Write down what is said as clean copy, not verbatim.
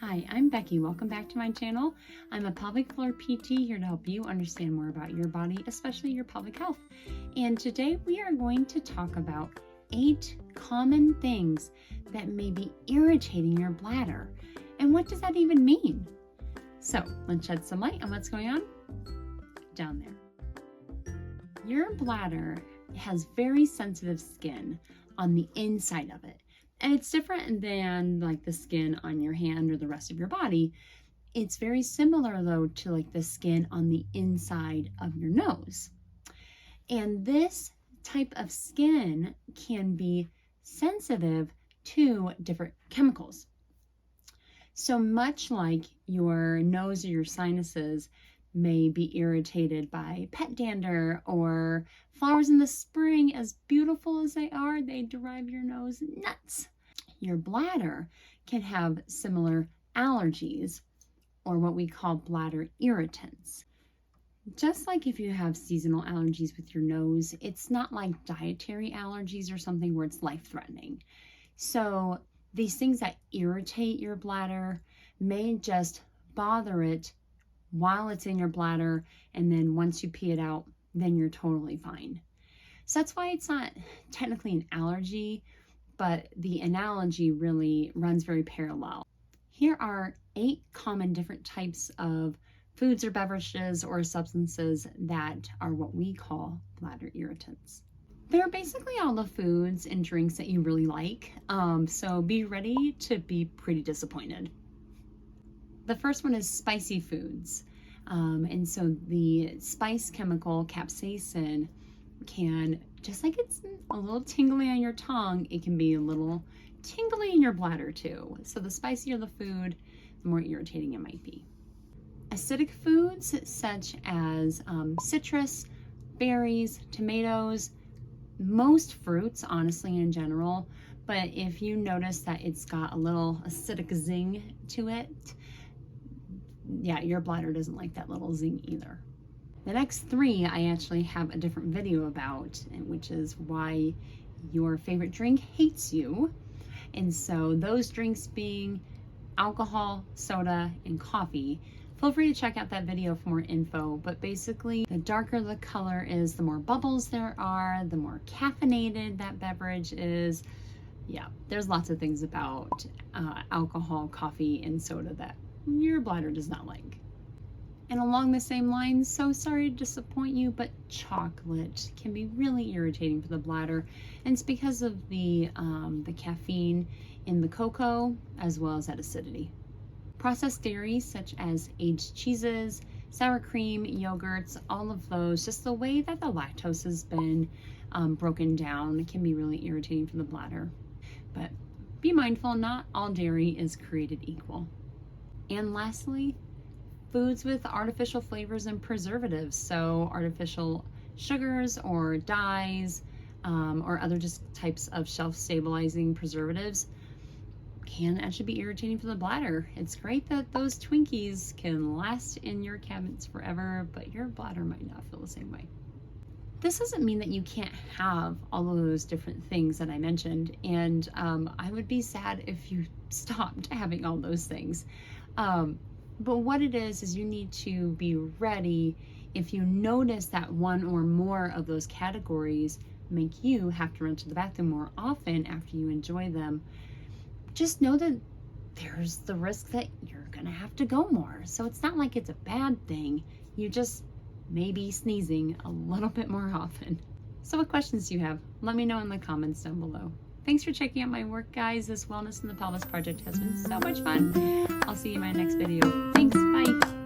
Hi, I'm Becky. Welcome back to my channel. I'm a pelvic floor PT here to help you understand more about your body, especially your pelvic health. And today we are going to talk about 8 common things that may be irritating your bladder. And what does that even mean? So let's shed some light on what's going on down there. Your bladder has very sensitive skin on the inside of it. And it's different than like the skin on your hand or the rest of your body. It's very similar though to like the skin on the inside of your nose. And this type of skin can be sensitive to different chemicals. So much like your nose or your sinuses may be irritated by pet dander or flowers in the spring, as beautiful as they are, they drive your nose nuts. Your bladder can have similar allergies, or what we call bladder irritants. Just like if you have seasonal allergies with your nose, it's not like dietary allergies or something where it's life-threatening. So these things that irritate your bladder may just bother it while it's in your bladder, and then once you pee it out, then you're totally fine. So that's why it's not technically an allergy, but the analogy really runs very parallel. Here are 8 common different types of foods or beverages or substances that are what we call bladder irritants. They're basically all the foods and drinks that you really like, so be ready to be pretty disappointed. The first one is spicy foods. And so the spice chemical capsaicin can, just like it's a little tingly on your tongue, it can be a little tingly in your bladder too. So the spicier the food, the more irritating it might be. Acidic foods such as citrus, berries, tomatoes, most fruits, honestly, in general. But if you notice that it's got a little acidic zing to it, yeah, your bladder doesn't like that little zing either. The next 3 I actually have a different video about, which is why your favorite drink hates you. And so those drinks being alcohol, soda, and coffee. Feel free to check out that video for more info, but basically the darker the color is, the more bubbles there are, the more caffeinated that beverage is. Yeah, there's lots of things about alcohol, coffee, and soda that your bladder does not like. And along the same lines, so sorry to disappoint you, but chocolate can be really irritating for the bladder. And it's because of the caffeine in the cocoa, as well as that acidity. Processed dairies, such as aged cheeses, sour cream, yogurts, all of those, just the way that the lactose has been broken down can be really irritating for the bladder. But be mindful, not all dairy is created equal. And lastly, foods with artificial flavors and preservatives, so artificial sugars or dyes or other just types of shelf-stabilizing preservatives can actually be irritating for the bladder. It's great that those Twinkies can last in your cabinets forever, but your bladder might not feel the same way. This doesn't mean that you can't have all of those different things that I mentioned, and I would be sad if you stopped having all those things. But what it is you need to be ready if you notice that one or more of those categories make you have to run to the bathroom more often after you enjoy them. Just know that there's the risk that you're gonna have to go more. So it's not like it's a bad thing. You just may be sneezing a little bit more often. So what questions do you have? Let me know in the comments down below. Thanks for checking out my work, guys. This Wellness in the Pelvis project has been so much fun. I'll see you in my next video. Thanks, bye.